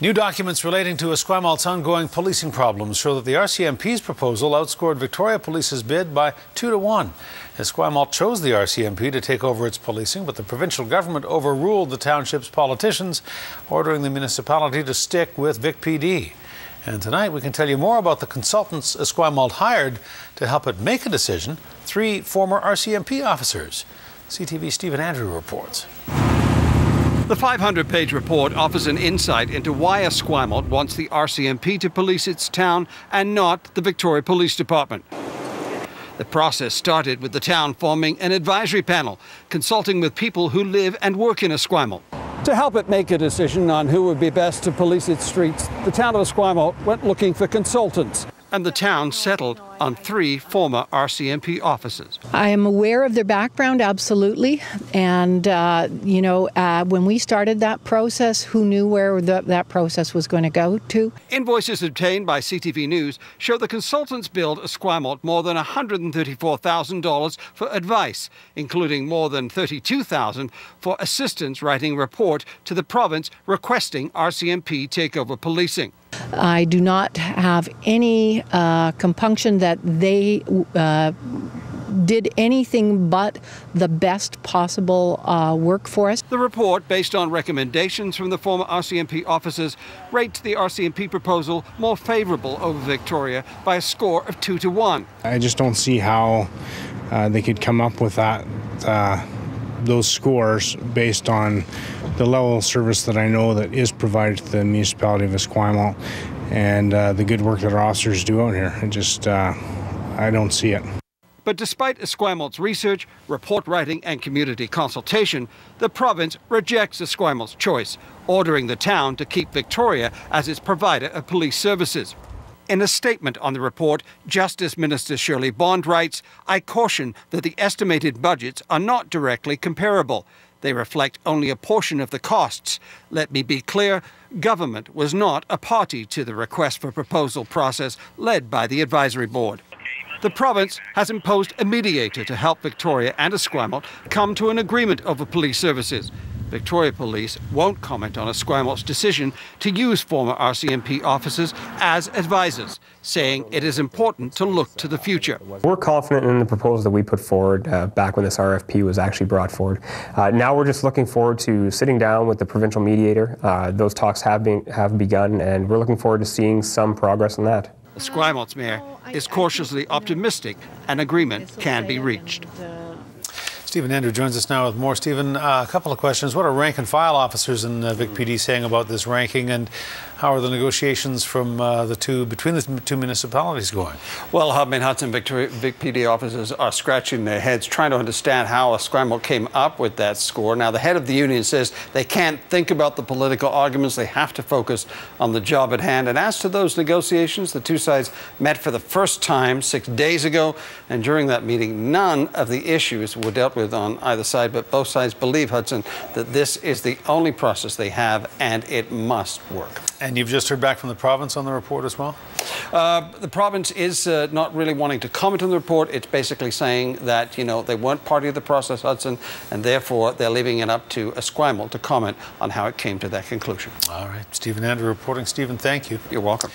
New documents relating to Esquimalt's ongoing policing problems show that the RCMP's proposal outscored Victoria Police's bid by 2-1. Esquimalt chose the RCMP to take over its policing, but the provincial government overruled the township's politicians, ordering the municipality to stick with Vic PD. And tonight we can tell you more about the consultants Esquimalt hired to help it make a decision. 3 former RCMP officers. CTV's Stephen Andrew reports. The 500-page report offers an insight into why Esquimalt wants the RCMP to police its town and not the Victoria Police Department. The process started with the town forming an advisory panel, consulting with people who live and work in Esquimalt. To help it make a decision on who would be best to police its streets, the town of Esquimalt went looking for consultants. And the town settled on 3 former RCMP officers. I am aware of their background, absolutely. And, when we started that process, who knew where that process was going to go to? Invoices obtained by CTV News show the consultants billed Esquimalt more than $134,000 for advice, including more than $32,000 for assistance writing a report to the province requesting RCMP take over policing. I do not have any compunction that they did anything but the best possible work for us. The report, based on recommendations from the former RCMP officers, rates the RCMP proposal more favourable over Victoria by a score of 2-1. I just don't see how they could come up with that. Those scores based on the level of service that I know that is provided to the municipality of Esquimalt and the good work that our officers do out here. I don't see it. But despite Esquimalt's research, report writing and community consultation, the province rejects Esquimalt's choice, ordering the town to keep Victoria as its provider of police services. In a statement on the report, Justice Minister Shirley Bond writes, "I caution that the estimated budgets are not directly comparable. They reflect only a portion of the costs. Let me be clear, government was not a party to the request for proposal process led by the advisory board." The province has imposed a mediator to help Victoria and Esquimalt come to an agreement over police services. Victoria Police won't comment on Esquimalt's decision to use former RCMP officers as advisors, saying it is important to look to the future. We're confident in the proposal that we put forward back when this RFP was actually brought forward. Now we're just looking forward to sitting down with the provincial mediator. Those talks have begun, and we're looking forward to seeing some progress in that. Esquimalt's mayor is cautiously optimistic an agreement can be reached. Stephen Andrew joins us now with more. Stephen, a couple of questions. What are rank and file officers in Vic PD saying about this ranking, and how are the negotiations from between the two municipalities going? Well, Hubman Hudson Vic PD officers are scratching their heads trying to understand how Esquimalt came up with that score. Now, the head of the union says they can't think about the political arguments. They have to focus on the job at hand. And as to those negotiations, the two sides met for the first time 6 days ago. And during that meeting, none of the issues were dealt with on either side, but both sides believe, Hudson, that this is the only process they have and it must work. And you've just heard back from the province on the report as well? The province is not really wanting to comment on the report. It's basically saying that, they weren't part of the process, Hudson, and therefore they're leaving it up to Esquimalt to comment on how it came to that conclusion. All right. Stephen Andrew reporting. Stephen, thank you. You're welcome.